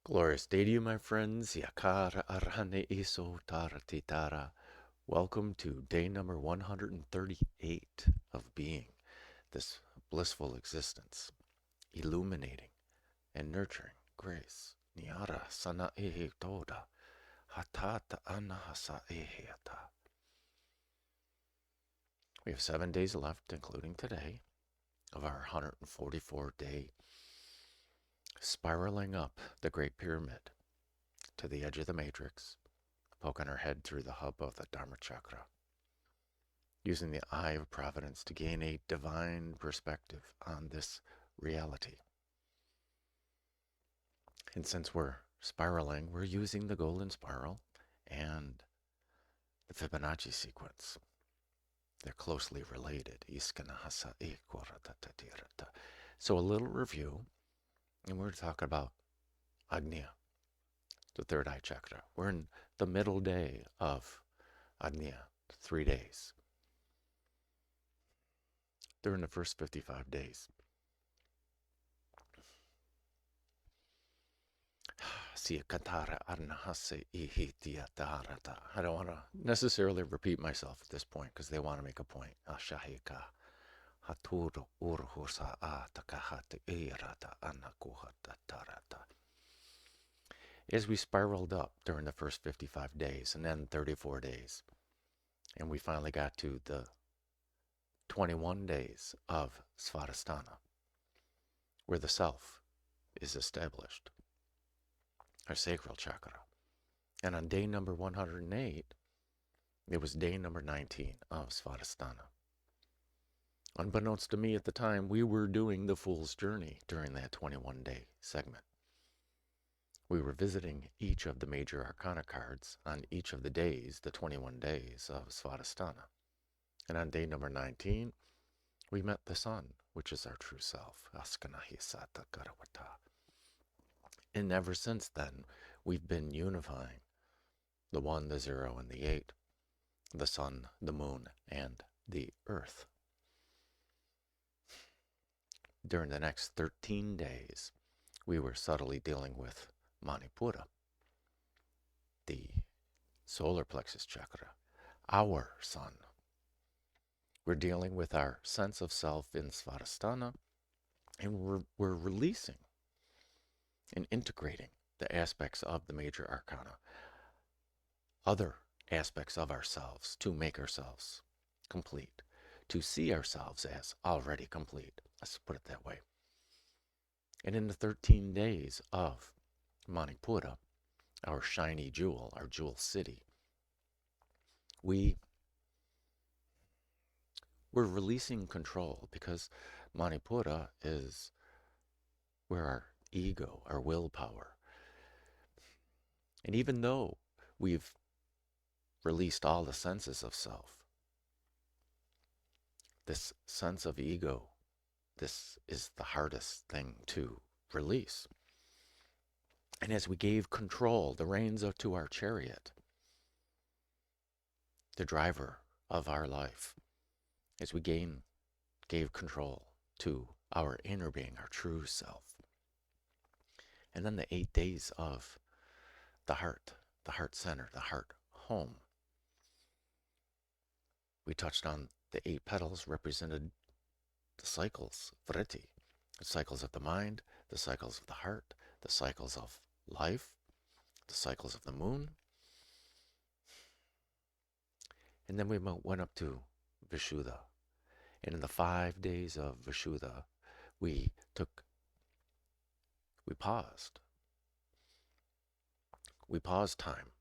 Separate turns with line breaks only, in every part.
Glorious day to you, my friends. Yakara arhane iso tara titara. Welcome to day number 138 of being, this blissful existence, illuminating and nurturing grace. Niara sana ehe toda, hatata anahasa eheata. We have 7 days left, including today, of our 144-day spiraling up the Great Pyramid to the edge of the matrix, poking our head through the hub of the Dharma Chakra, using the Eye of Providence to gain a divine perspective on this reality. And since we're spiraling, we're using the golden spiral and the Fibonacci sequence. They're closely related. So a little review, and we're talking about Ajna, the third eye chakra. We're in the middle day of Ajna, 3 days. During the first 55 days. I don't want to necessarily repeat myself at this point because they want to make a point. As we spiraled up during the first 55 days and then 34 days, and we finally got to the 21 days of Svadhisthana, where the self is established, our sacral chakra. And on day number 108, it was day number 19 of Svadhisthana. Unbeknownst to me at the time, we were doing the Fool's Journey during that 21-day segment. We were visiting each of the major arcana cards on each of the days, the 21 days of Svadhisthana. And on day number 19, we met the sun, which is our true self. And ever since then, we've been unifying the 1, the 0, and the 8, the sun, the moon, and the earth. During the next 13 days, we were subtly dealing with Manipura, the solar plexus chakra, our sun. We're dealing with our sense of self in Svadhisthana, and we're releasing and integrating the aspects of the major arcana, other aspects of ourselves to make ourselves complete, to see ourselves as already complete. Let's put it that way. And in the 13 days of Manipura, our shiny jewel, our jewel city, we're releasing control because Manipura is where our ego, our willpower, and even though we've released all the senses of self, this sense of ego, this is the hardest thing to release. And as we gave control, the reins to our chariot, the driver of our life, as we gave control to our inner being, our true self. And then the 8 days of the heart center, the heart home. We touched on the 8 petals represented the cycles, vritti, the cycles of the mind, the cycles of the heart, the cycles of life, the cycles of the moon. And then we went up to Vishuddha. And in the 5 days of Vishuddha, we paused. We paused time.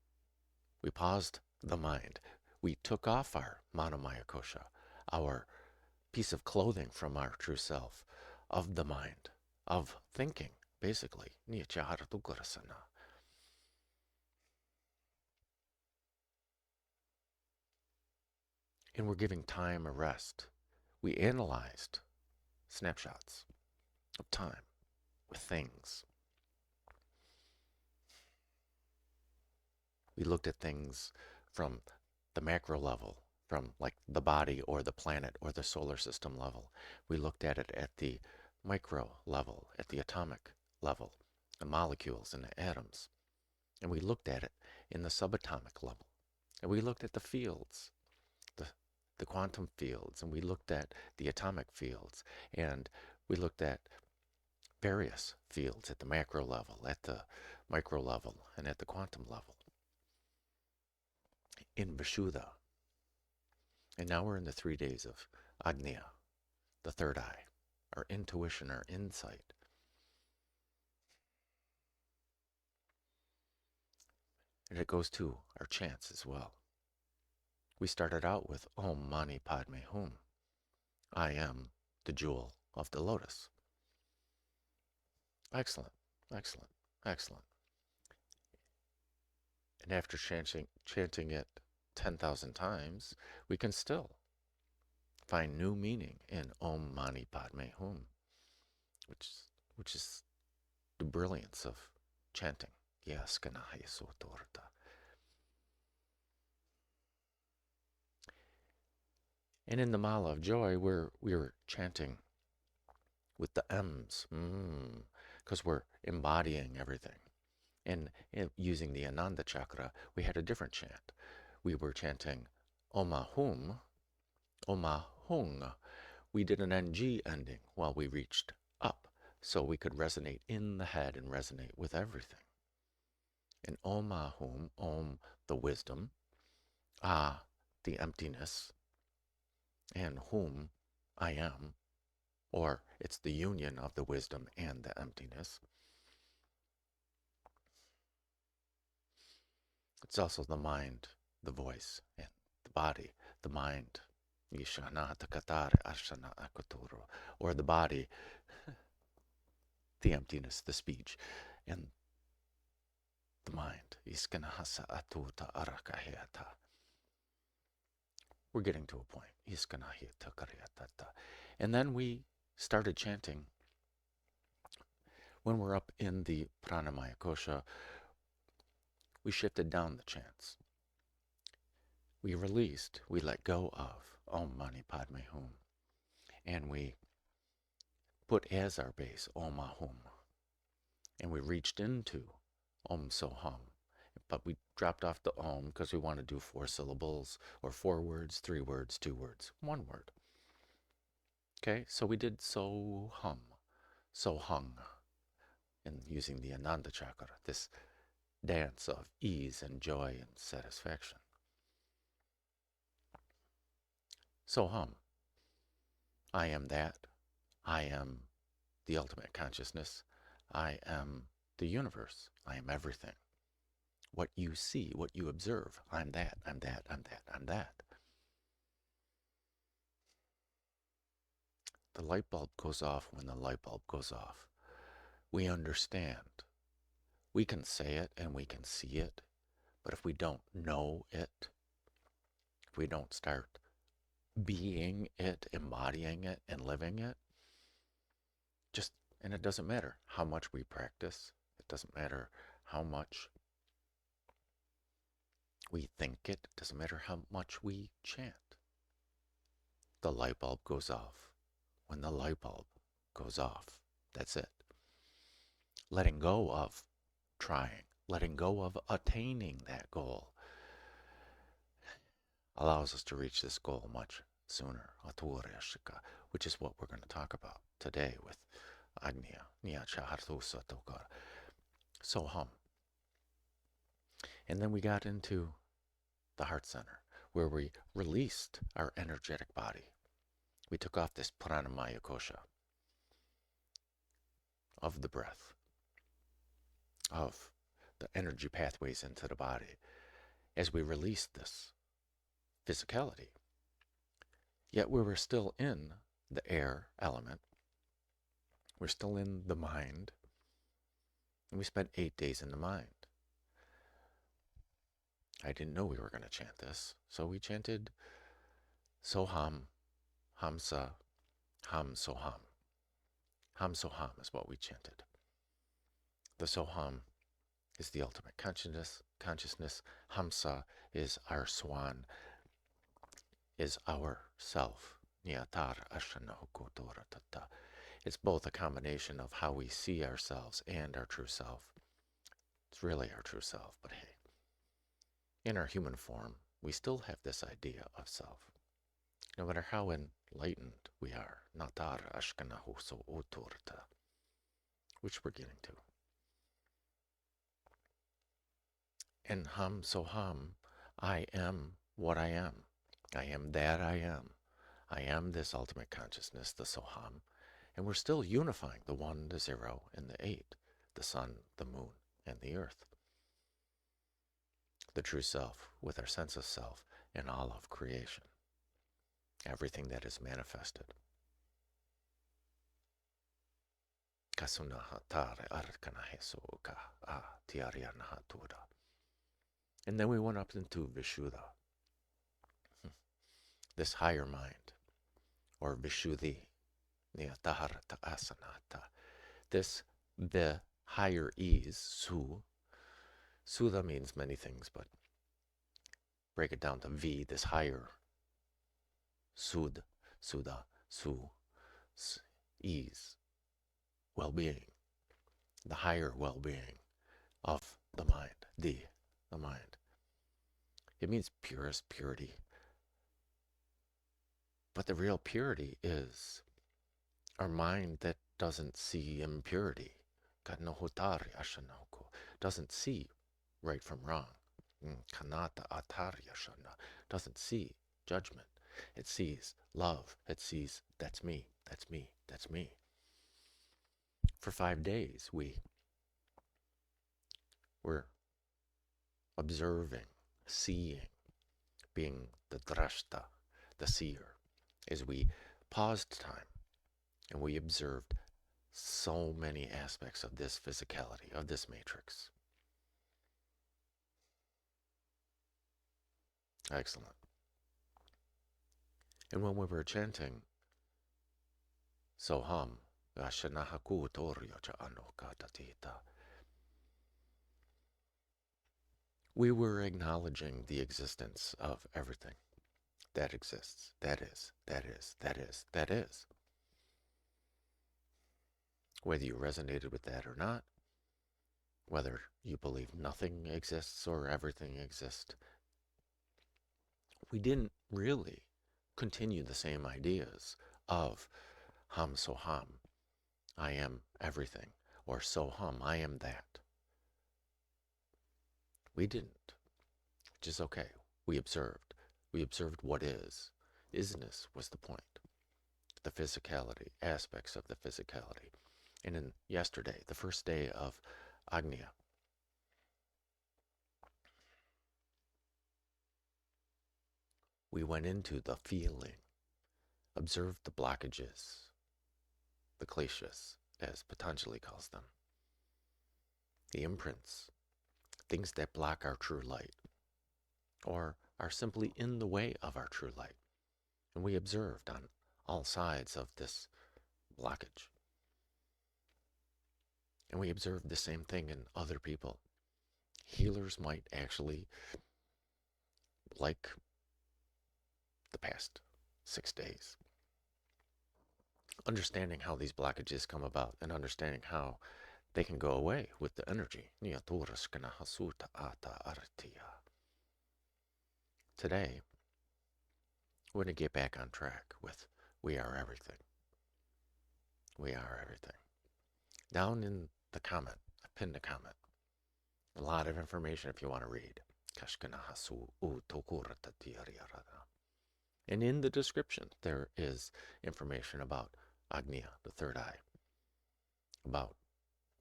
We paused the mind. We took off our Manomaya Kosha, our piece of clothing from our true self, of the mind, of thinking, basically. And we're giving time a rest. We analyzed snapshots of time with things. We looked at things from the macro level, from like the body or the planet or the solar system level. We looked at it at the micro level, at the atomic level. the molecules and the atoms. And we looked at it in the subatomic level. And we looked at the fields, the quantum fields, and we looked at the atomic fields, and we looked at various fields at the macro level, at the micro level, and at the quantum level in Vishuddha. And now we're in the 3 days of Ajna, the third eye, our intuition, our insight. And it goes to our chants as well. We started out with Om Mani Padme Hum. I am the jewel of the lotus. Excellent, excellent, excellent. And after chanting it 10,000 times, we can still find new meaning in Om Mani Padme Hum, which is the brilliance of chanting. Yes, Kanahi Sotorta. And in the Mala of Joy, we're chanting with the M's, because we're embodying everything. And using the Ananda Chakra, we had a different chant. We were chanting Oma Hum, Oma Hung. We did an NG ending while we reached up, so we could resonate in the head and resonate with everything. And Oma Hum, Om, the wisdom, Ah, the emptiness, and Hum, I am, or it's the union of the wisdom and the emptiness. It's also the mind, the voice, and the body. The mind, or the body, the emptiness, the speech, and the mind. We're getting to a point. And then we started chanting. When we're up in the Pranamaya Kosha, we shifted down the chants. We released, we let go of Om Mani Padme Hum. And we put as our base Om Ahum. And we reached into Om Soham. But we dropped off the Om because we want to do 4 syllables, or 4 words, 3 words, 2 words, 1 word. Okay, so we did Soham, Sohung, and using the Ananda Chakra, this dance of ease and joy and satisfaction. Soham, I am that. I am the ultimate consciousness. I am the universe. I am everything. What you see, what you observe, I'm that, I'm that, I'm that, I'm that. The light bulb goes off when the light bulb goes off. We understand. We can say it and we can see it, but if we don't know it, if we don't start being it, embodying it, and living it, and it doesn't matter how much we practice, it doesn't matter how much we think it, doesn't matter how much we chant. The light bulb goes off. When the light bulb goes off, that's it. Letting go of trying, letting go of attaining that goal allows us to reach this goal much sooner, which is what we're going to talk about today with Agnya, Soham. And then we got into the heart center, where we released our energetic body. We took off this Pranamaya Kosha of the breath, of the energy pathways into the body, as we released this physicality. Yet we were still in the air element. We're still in the mind. And we spent 8 days in the mind. I didn't know we were going to chant this, so we chanted Soham, Hamsa, Ham Soham. Ham Soham is what we chanted. The Soham is the ultimate consciousness. Hamsa is our swan, is our self. It's both a combination of how we see ourselves and our true self. It's really our true self, but hey, in our human form, we still have this idea of self. No matter how enlightened we are, natar ashkanahu so uturta, which we're getting to. And hum so hum, I am what I am. I am that I am. I am this ultimate consciousness, the Soham. And we're still unifying the 1, the 0, and the 8, the sun, the moon, and the earth. The true self with our sense of self and all of creation. Everything that is manifested. And then we went up into Vishuddha, this higher mind, or Vishuddhi, Niyataharata Asanata. This, the higher ease, Su. Sudha means many things, but break it down to V, this higher Sud, Sudha, Su, ease, well-being, the higher well-being of the mind, the mind. It means purest purity. But the real purity is our mind that doesn't see impurity, doesn't see right from wrong, doesn't see judgment. It sees love. It sees that's me, that's me, that's me. For 5 days, we were observing, seeing, being the drashta, the seer, as we paused time and we observed so many aspects of this physicality, of this matrix. Excellent. And when we were chanting Soham, we were acknowledging the existence of everything that exists, that is, that is, that is, that is. Whether you resonated with that or not, whether you believe nothing exists or everything exists, we didn't really continue the same ideas of Ham Soham, I am everything, or Soham, I am that. We didn't, which is okay. We observed. We observed what is. Isness was the point. The physicality, aspects of the physicality. And in yesterday, the first day of Ajna, we went into the feeling, observed the blockages, the kleshas, as Patanjali calls them, the imprints, things that block our true light, or are simply in the way of our true light. And we observed on all sides of this blockage. And we observed the same thing in other people. Healers might actually, like the past 6 days, understanding how these blockages come about and understanding how they can go away with the energy. Today, we're going to get back on track with we are everything. We are everything. Down in the comment, I pinned a comment. A lot of information if you want to read. And in the description, there is information about Ajna, the third eye, about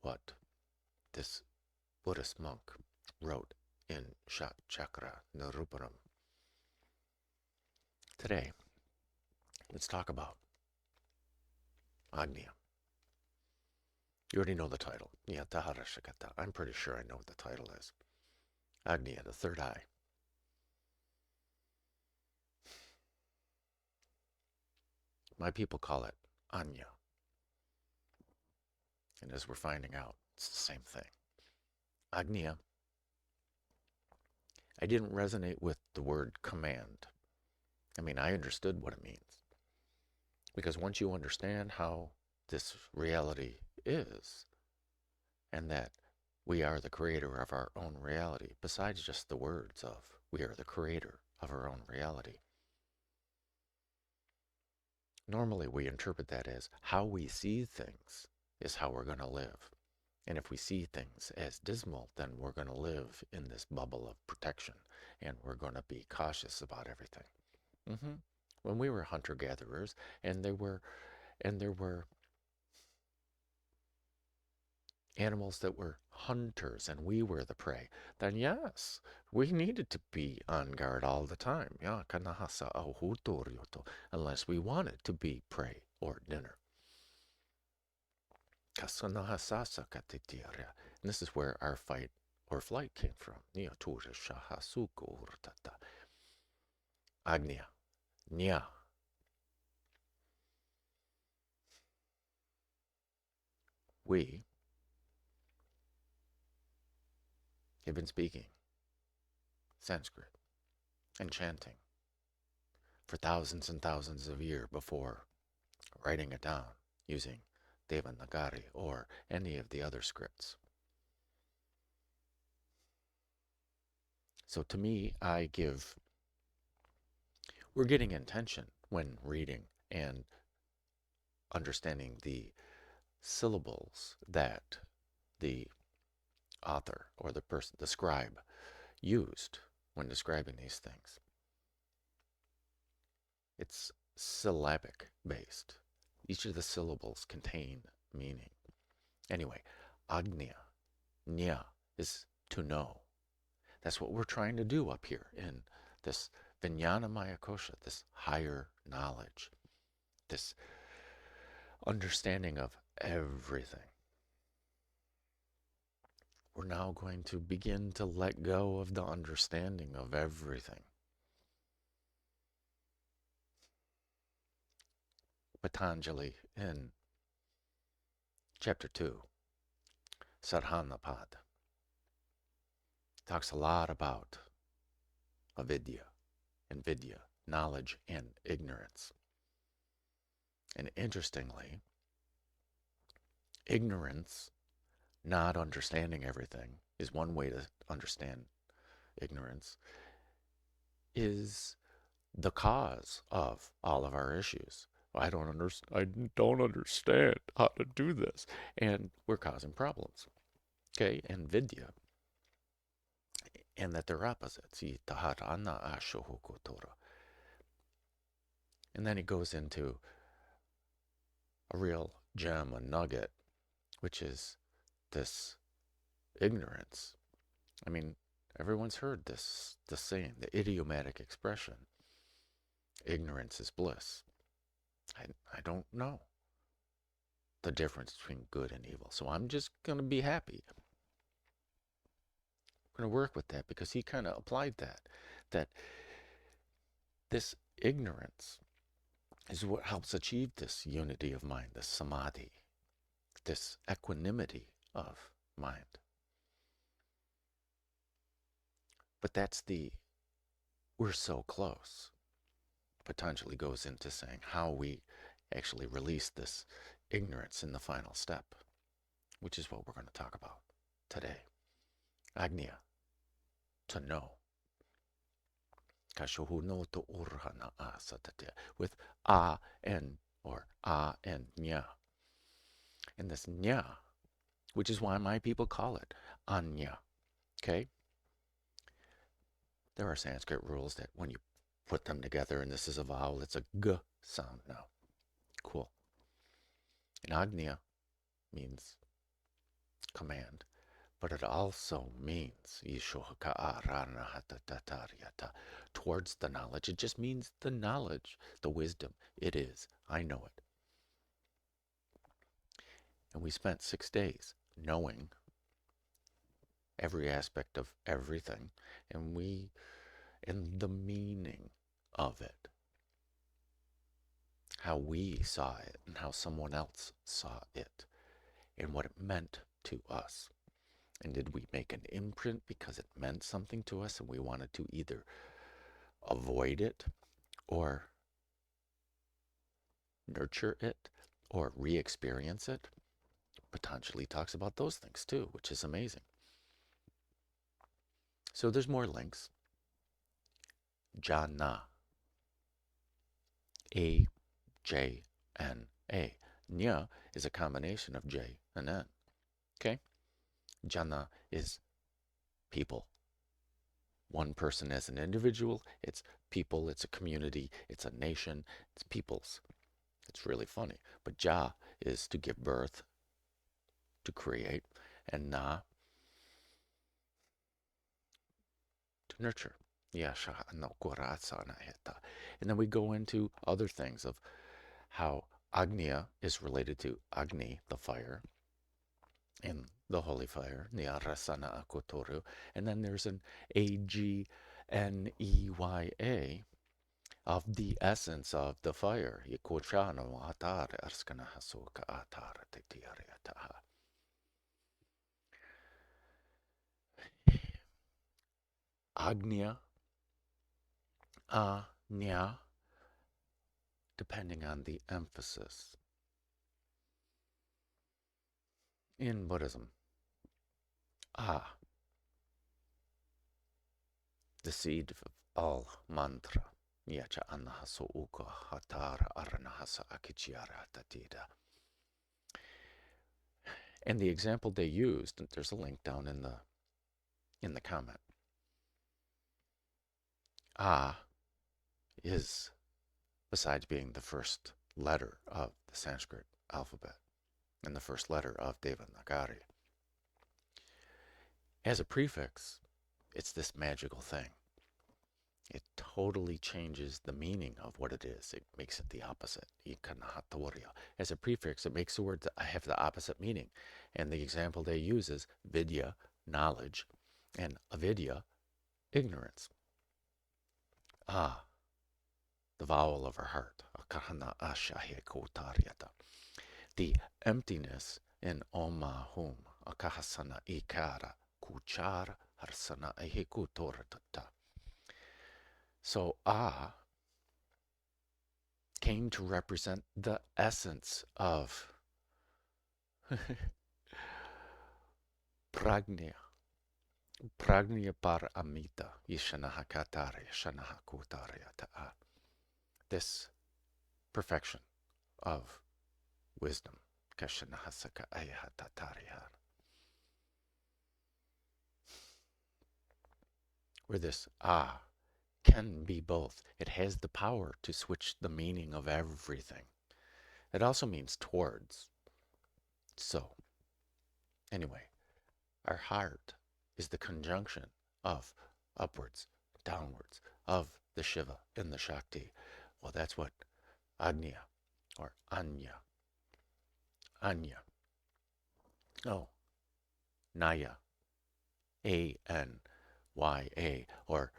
what this Buddhist monk wrote in Chakra Nirupanam. Today, let's talk about Ajna. You already know the title. I'm pretty sure I know what the title is. Ajna, the third eye. My people call it Anya. And as we're finding out, it's the same thing. Ajna. I didn't resonate with the word command. I mean, I understood what it means. Because once you understand how this reality is, and that we are the creator of our own reality, besides just the words of we are the creator of our own reality. Normally, we interpret that as how we see things is how we're going to live. And if we see things as dismal, then we're going to live in this bubble of protection, and we're going to be cautious about everything. When we were hunter-gatherers, and there were animals that were hunters and we were the prey, then yes, we needed to be on guard all the time. Unless we wanted to be prey or dinner. And this is where our fight or flight came from. Agnya. Nya. We have been speaking Sanskrit and chanting for thousands and thousands of years before writing it down using Devanagari or any of the other scripts. So to me, we're getting intention when reading and understanding the syllables that the author or the scribe used when describing these things. It's syllabic based. Each of the syllables contain meaning. Anyway, Agnya, Nya, is to know. That's what we're trying to do up here in this Vijnanamaya Kosha, this higher knowledge, this understanding of everything. We're now going to begin to let go of the understanding of everything. Patanjali in chapter 2, Sarhanapad, talks a lot about avidya and vidya, knowledge and ignorance. And interestingly, ignorance, not understanding everything, is one way to understand ignorance, is the cause of all of our issues. I don't understand how to do this, and we're causing problems. Okay, and vidya, and that they're opposites. And then he goes into a real gem, a nugget, which is this ignorance. I mean, everyone's heard the saying, the idiomatic expression, ignorance is bliss. I don't know the difference between good and evil, so I'm just going to be happy. I'm going to work with that because he kind of applied that this ignorance is what helps achieve this unity of mind, this samadhi, this equanimity of mind. But we're so close. Patanjali goes into saying how we actually release this ignorance in the final step, which is what we're going to talk about today. Agnya, to know. With a and or a and nya. And this nya, which is why my people call it anya. Okay? There are Sanskrit rules that when you put them together, and this is a vowel, it's a g sound now. Cool. And agnya means command, but it also means towards the knowledge. It just means the knowledge, the wisdom. It is. I know it. And we spent 6 days knowing every aspect of everything, and the meaning of it, how we saw it and how someone else saw it, and what it meant to us. And did we make an imprint because it meant something to us and we wanted to either avoid it or nurture it or re-experience it. Patanjali talks about those things too, which is amazing. So there's more links. Jhana. A, J, N, A. Nya is a combination of J and N. Okay? Jhana is people. One person as an individual, it's people, it's a community, it's a nation, it's peoples. It's really funny. But Ja is to give birth, to create, and Na to nurture. And then we go into other things of how Agnya is related to Agni, the fire, and the holy fire, Nyarasana Akotoru. And then there's an Agneya of the essence of the fire. Agnya, Nya, depending on the emphasis. In Buddhism, the seed of all mantra. Yacha anahaso uka hatara aranahasa akichiara tatida. And the example they used, there's a link down in the comment. Is, besides being the first letter of the Sanskrit alphabet and the first letter of Devanagari, as a prefix, it's this magical thing. It totally changes the meaning of what it is. It makes it the opposite. As a prefix, it makes the words have the opposite meaning. And the example they use is vidya, knowledge, and avidya, ignorance. The vowel of our heart. The emptiness in Oma Hum. Akahasana ikara kuchara harsana ehikutoratata. So came to represent the essence of Prajna. Prajna par amita yishanaha katare shanaha kutaryata. This perfection of wisdom. Kashanahasaka ayahatatariha. Where this can be both. It has the power to switch the meaning of everything. It also means towards. So, anyway, our heart is the conjunction of upwards, downwards, of the Shiva and the Shakti. Well, that's what Agnya or Anya. Oh, Naya. Anya, or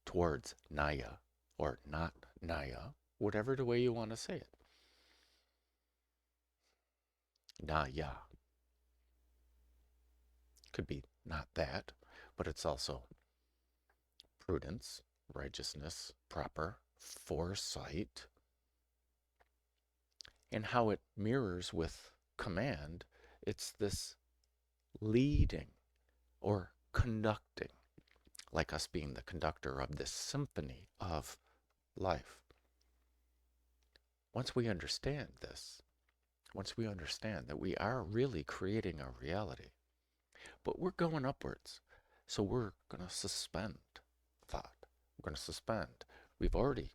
towards Naya, or not Naya, whatever the way you want to say it. Naya. Could be not that, but it's also prudence, righteousness, proper, foresight, and how it mirrors with command. It's this leading or conducting, like us being the conductor of this symphony of life. Once we understand this, once we understand that we are really creating a reality, but we're going upwards, so we're going to suspend thought. We're going to suspend. We've already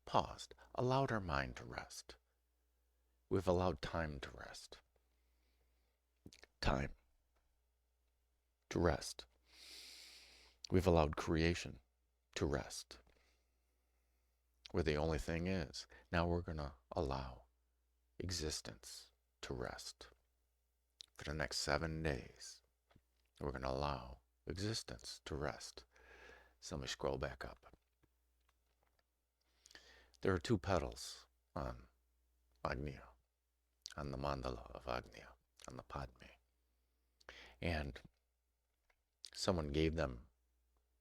paused, allowed our mind to rest. We've allowed time to rest. Time to rest. We've allowed creation to rest. Where the only thing is, now we're going to allow existence to rest. For the next 7 days, we're going to allow existence to rest. So let me scroll back up. There are 2 petals on Agnya, on the mandala of Agnya, on the Padme. And someone gave them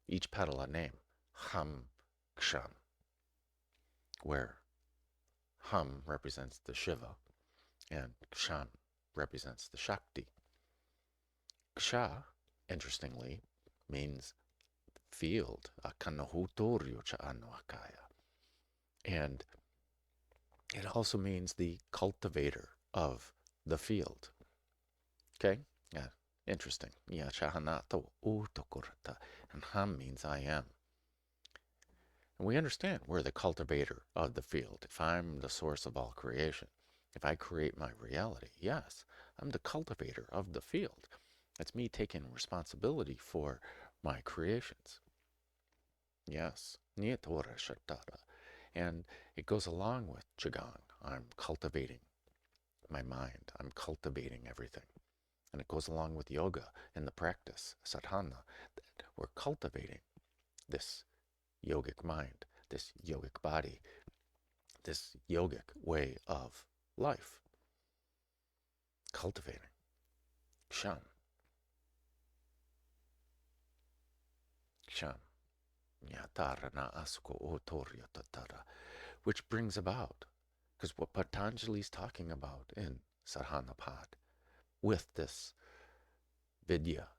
each petal a name, Ksham, where Hum represents the Shiva, and Ksham represents the Shakti. Ksha, interestingly, means field, akanahutoryo cha anuakaya. And it also means the cultivator of the field. Okay? Yeah, interesting. Ya chahanato utokurta. And ham means I am. And we understand we're the cultivator of the field. If I'm the source of all creation, if I create my reality, yes, I'm the cultivator of the field. That's me taking responsibility for my creations. Yes, Niyatora Shatara. And it goes along with Qigong. I'm cultivating my mind. I'm cultivating everything. And it goes along with yoga and the practice, sadhana, that we're cultivating this yogic mind, this yogic body, this yogic way of life. Cultivating. Ksham. Ksham. Yatarana asko otorya tatara. Which brings about, because what Patanjali is talking about in Sarhanapad, with this vidya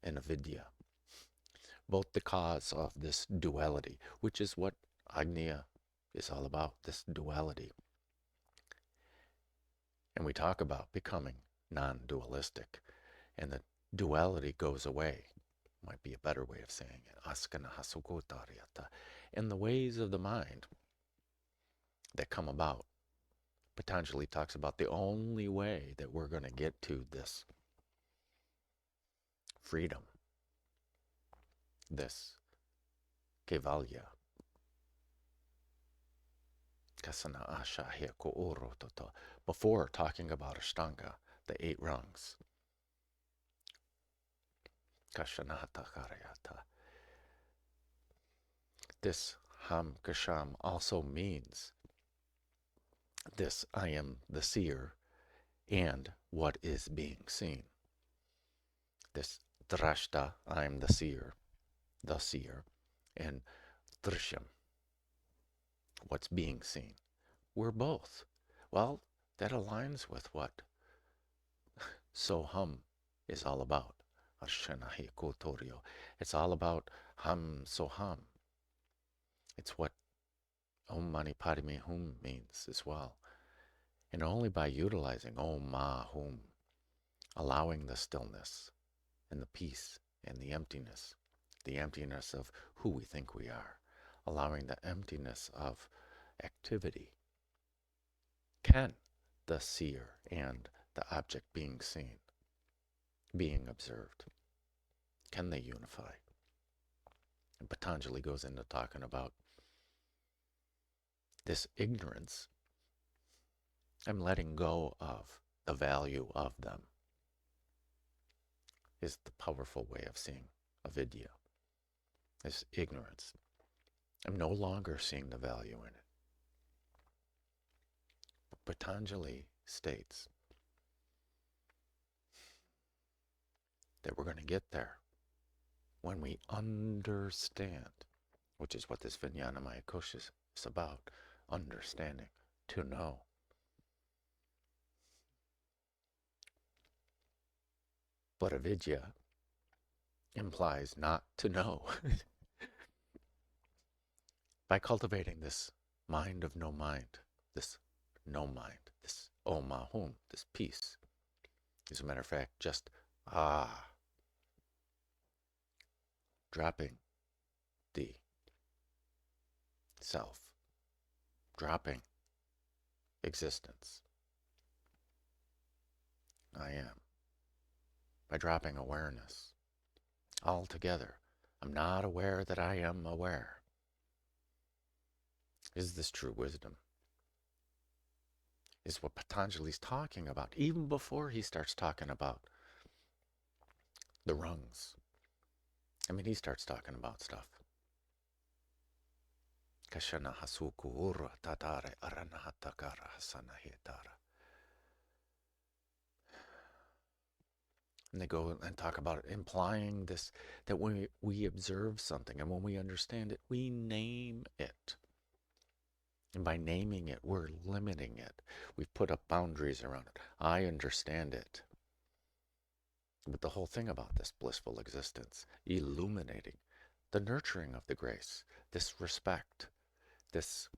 and avidya, both the cause of this duality, which is what Ajna is all about, this duality. And we talk about becoming non-dualistic, and the duality goes away. Might be a better way of saying it. Askana hasugotaryata. And the ways of the mind that come about. Patanjali talks about the only way that we're going to get to this freedom, this kevalya, kasana asha heko oro toto, before talking about Ashtanga, the 8 rungs. Kashanata karyata. This ham kasham also means this I am the seer and what is being seen. This drashta, I am the seer, and drishyam, what's being seen. We're both. Well, that aligns with what Soham is all about. Arshanahi Kotoryo. It's all about Ham Soham. It's what Om Mani Padme Hum means as well. And only by utilizing Om Ma Hum, allowing the stillness and the peace and the emptiness of who we think we are, allowing the emptiness of activity, can the seer and the object being seen, being observed, can they unify? And Patanjali goes into talking about this ignorance. I'm letting go of the value of them, is the powerful way of seeing avidya, this ignorance. I'm no longer seeing the value in it. But Patanjali states that we're going to get there when we understand, which is what this Vijnanamaya Kosha is about, understanding, to know. But avidya implies not to know. By cultivating this mind of no mind, this no mind, this Om Ahum, this peace, as a matter of fact, just dropping the self, dropping existence. I am. By dropping awareness altogether. I'm not aware that I am aware. Is this true wisdom? Is what Patanjali's talking about, even before he starts talking about the rungs. I mean, he starts talking about stuff. Kashana hasuku ura tatare aranahatakara hasana hitara. And they go and talk about it, implying this, that when we observe something and when we understand it, we name it. And by naming it, we're limiting it. We've put up boundaries around it. I understand it. But the whole thing about this blissful existence, illuminating the nurturing of the grace, this respect, this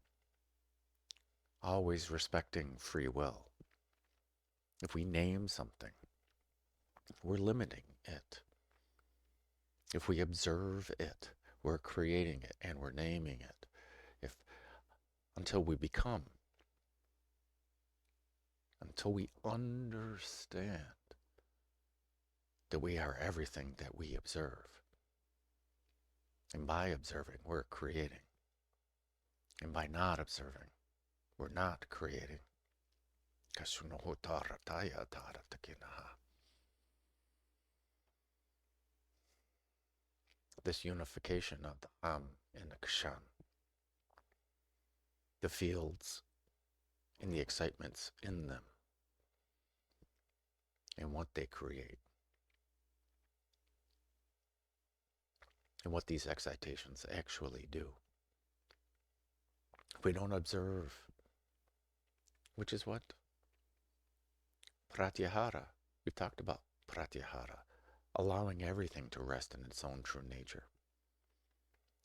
always respecting free will. If we name something, we're limiting it. If we observe it, we're creating it and we're naming it. Until we become, until we understand that we are everything that we observe. And by observing, we're creating. And by not observing, we're not creating. This unification of the and the Ksham, the fields and the excitements in them, and what they create, and what these excitations actually do. If we don't observe, which is what? Pratyahara. We've talked about pratyahara, allowing everything to rest in its own true nature.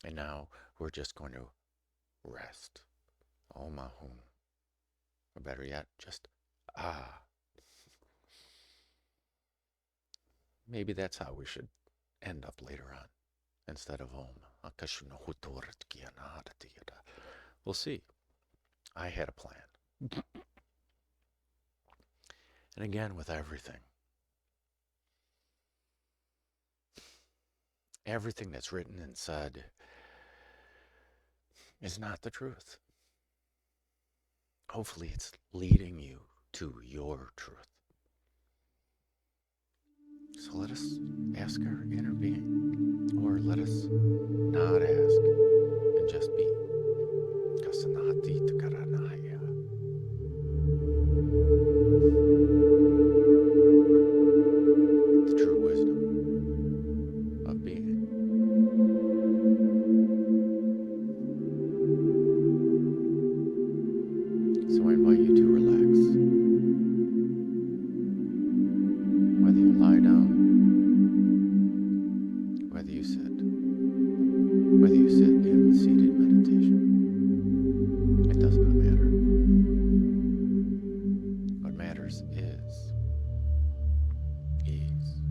And now we're just going to rest. Om Ahum. Or better yet, just ah. Maybe that's how we should end up later on, instead of Om. We'll see. I had a plan. And again, with everything that's written and said is not the truth. Hopefully it's leading you to your truth. So let us ask our inner being, or let us not ask and just be. The true wisdom of being. So I invite you to relax. Whether you lie down, whether you sit in seated meditation, it does not matter. What matters is ease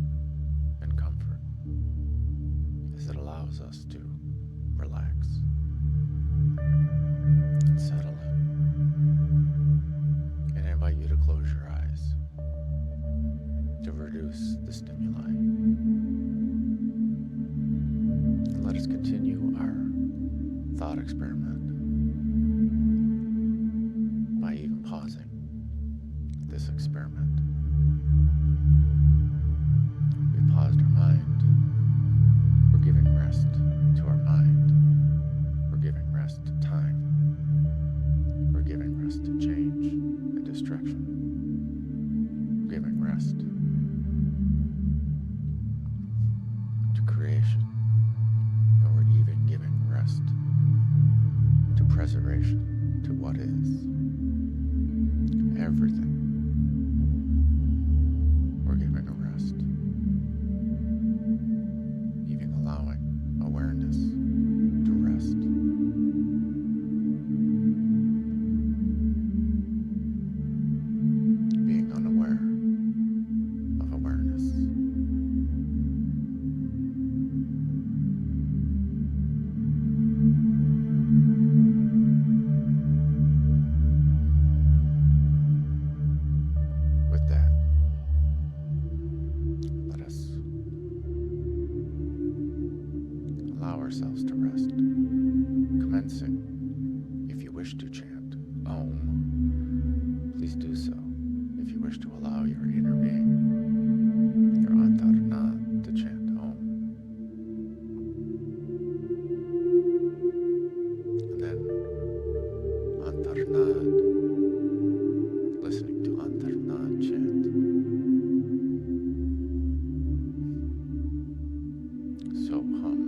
and comfort, as it allows us to relax and settle in. And I invite you to close your eyes to reduce the stimuli. And let us continue our thought experiment by even pausing this experiment. We've paused our mind. We're giving rest to our mind. We're giving rest to time. We're giving rest to change and distraction. We're giving rest to creation. And we're even giving rest to preservation, to what is. Everything. We're giving a rest. Even allowing awareness to rest. Being unaware of awareness. With that, let us allow ourselves to rest, commencing, if you wish to chant Om, please do so. If you wish to allow your inner being, your antarna, to chant Om. And then antarnad, listening to antarnad chant. So hum.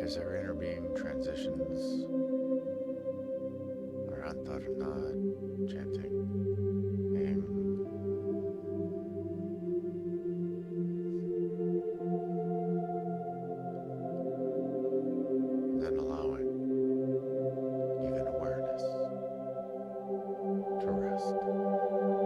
As our inner being transitions, our unthought of nod, chanting, aim, then allowing even awareness to rest.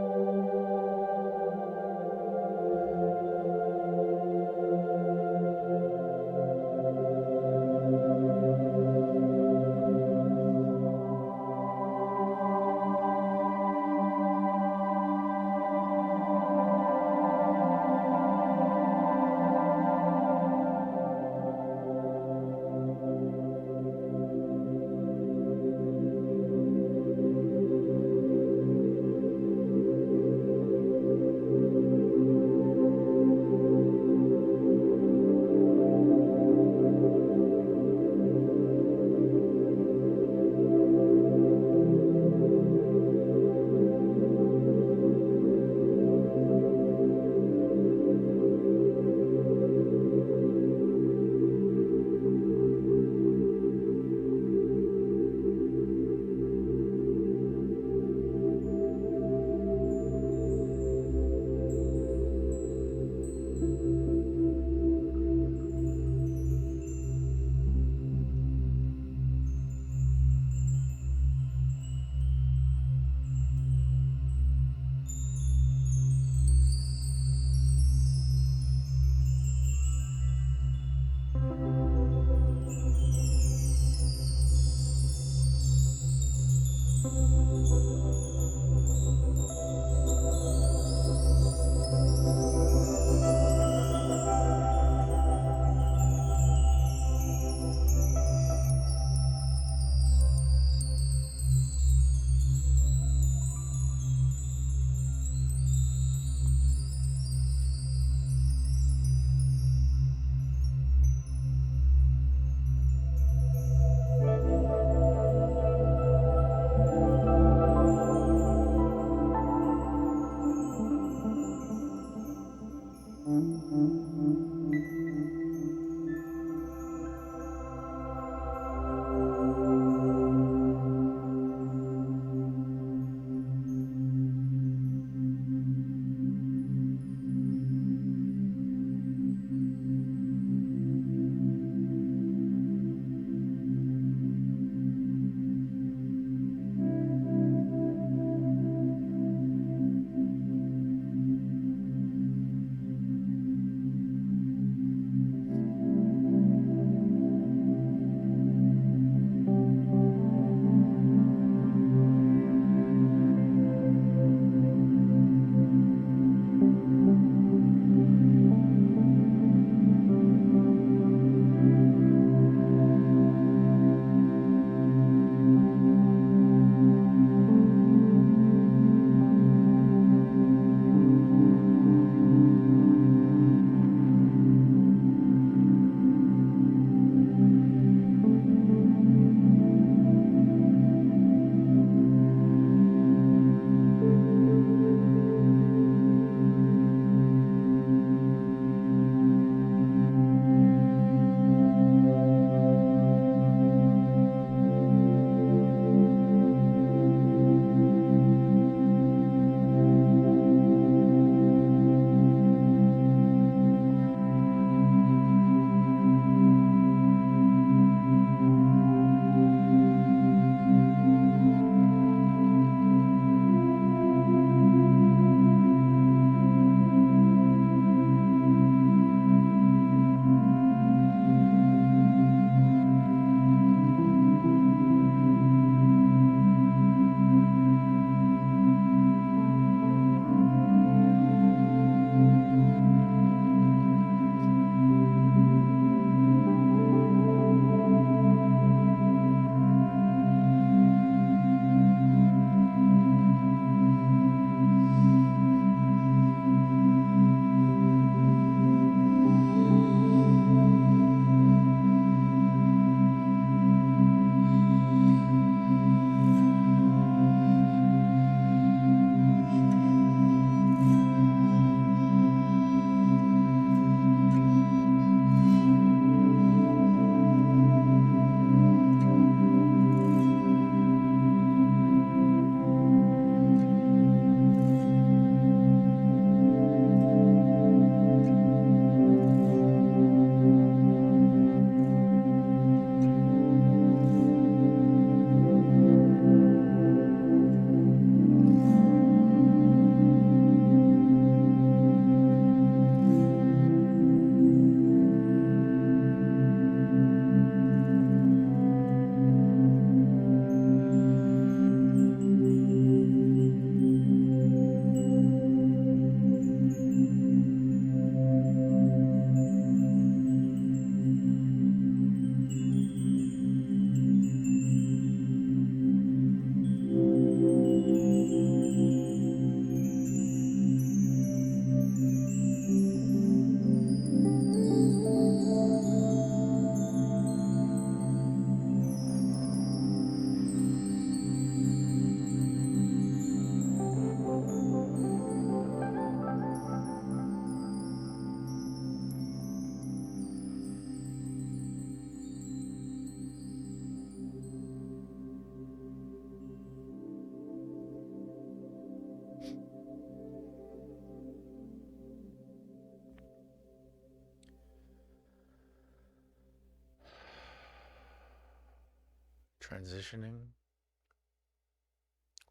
transitioning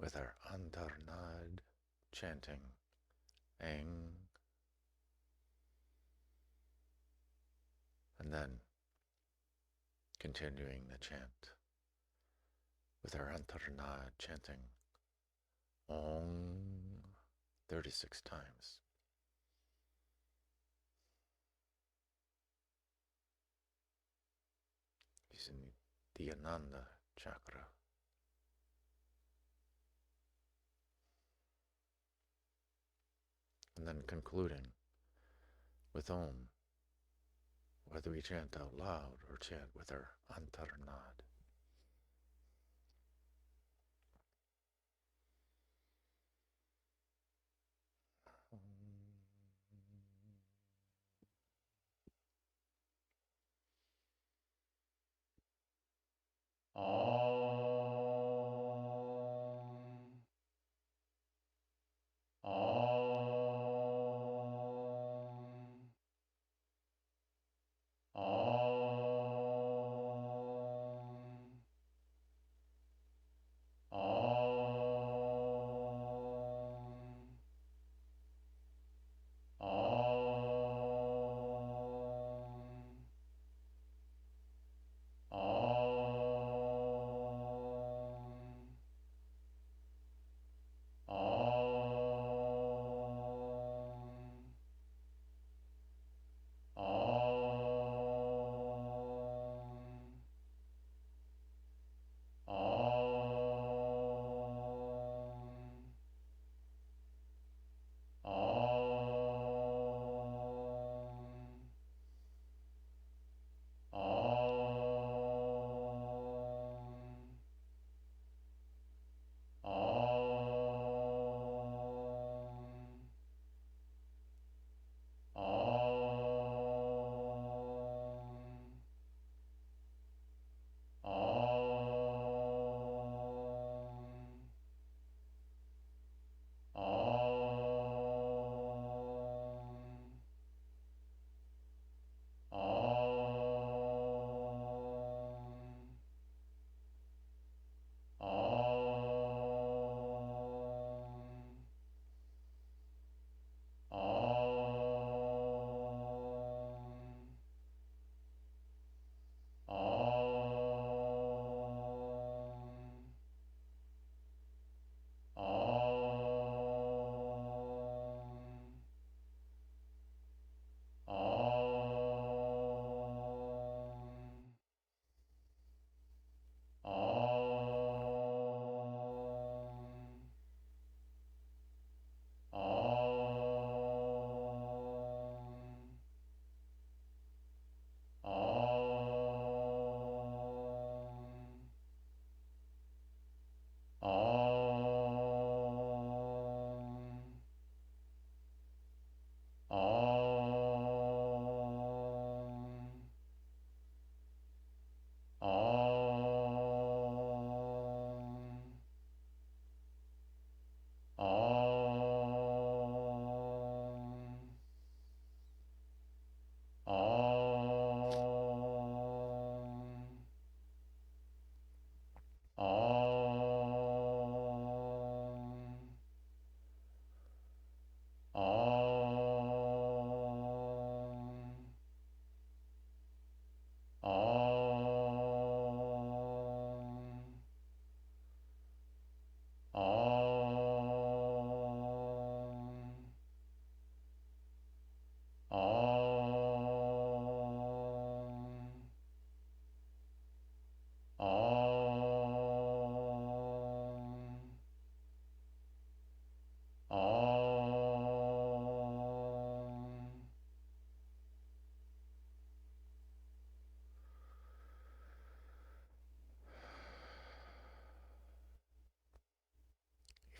with our antarnad, chanting Aang, and then continuing the chant with our antarnad, chanting Om 36 times. Using the Ananda Chakra. And then concluding with Om, whether we chant out loud or chant with our antarnad.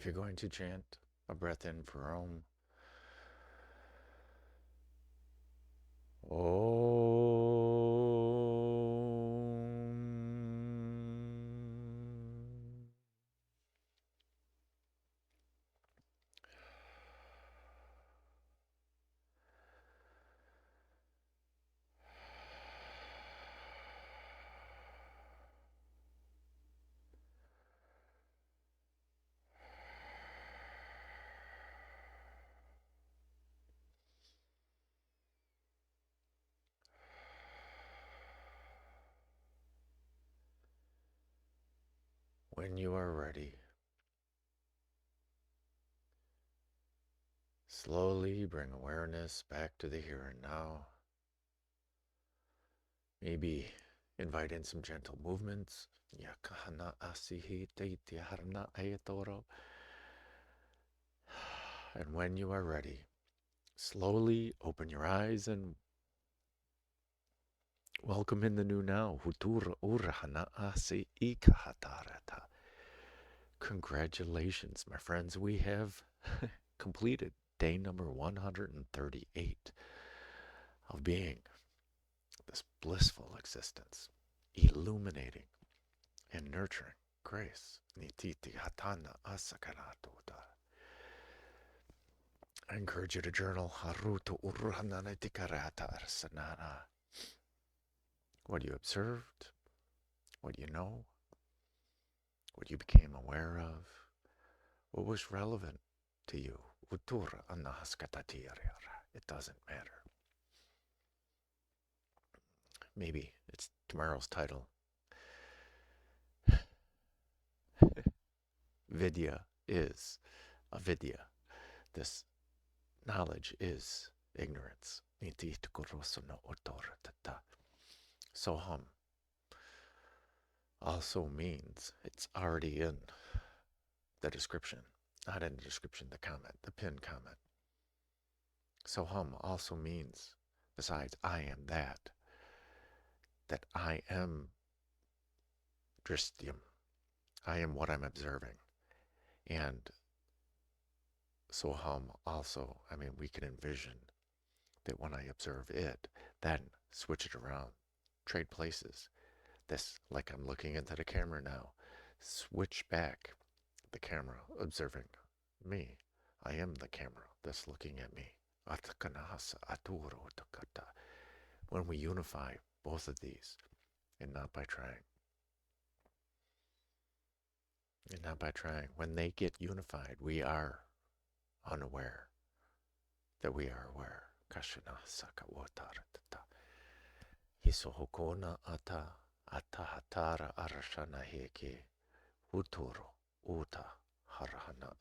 If you're going to chant a breath in for Om, when you are ready, slowly bring awareness back to the here and now. Maybe invite in some gentle movements. And when you are ready, slowly open your eyes and welcome in the new now. Congratulations, my friends. We have completed day number 138 of being this blissful existence, illuminating and nurturing grace. I encourage you to journal what you observed, what you know, what you became aware of, what was relevant to you. It doesn't matter. Maybe it's tomorrow's title. Vidya is avidya. This knowledge is ignorance. Soham also means, it's already in the description, not in the description, the comment, the pinned comment. Soham also means, besides I am that I am dristyam. I am what I'm observing. And Soham also, we can envision that when I observe it, then switch it around, trade places. This, like I'm looking into the camera now, switch back the camera, observing me. I am the camera that's looking at me. When we unify both of these, and not by trying. And not by trying. When they get unified, we are unaware that we are aware. Kashana sakawotaratata. Hisohokona ata atahatara arashana heke uturo uta harahana